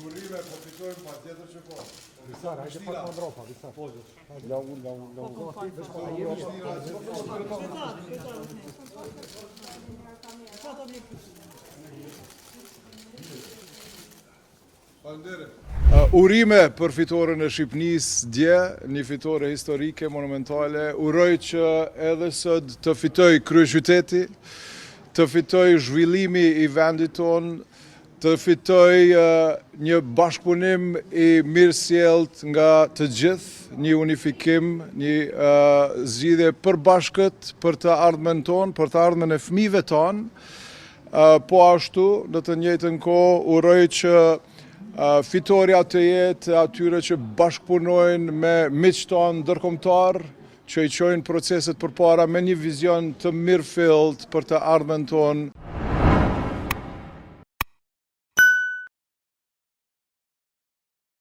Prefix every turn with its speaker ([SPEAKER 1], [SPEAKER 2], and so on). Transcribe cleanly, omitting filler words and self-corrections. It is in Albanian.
[SPEAKER 1] Urime, po fitojmë pa tjetër që po.
[SPEAKER 2] Visar, hajde pak më ndropa, Visar. Nga
[SPEAKER 1] Urime për fitoren e Shqipnisë dje, një fitore historike, monumentale. Uroj që edhe sot të fitoj kryeqyteti, të fitoj zhvillimi i vendit tonë, të fitoj një bashkëpunim i mirësjellët nga të gjithë, një unifikim, një zgjidhje përbashkët për të ardhmen tonë, për të ardhmen e fëmijëve tonë. Po ashtu, në të njëjtën kohë, uroj që fitoria të jetë atyre që bashkëpunojnë me miqtë tonë ndërkombëtar, që i çojnë proceset përpara me një vizion të mirëfillt për të ardhmen tonë.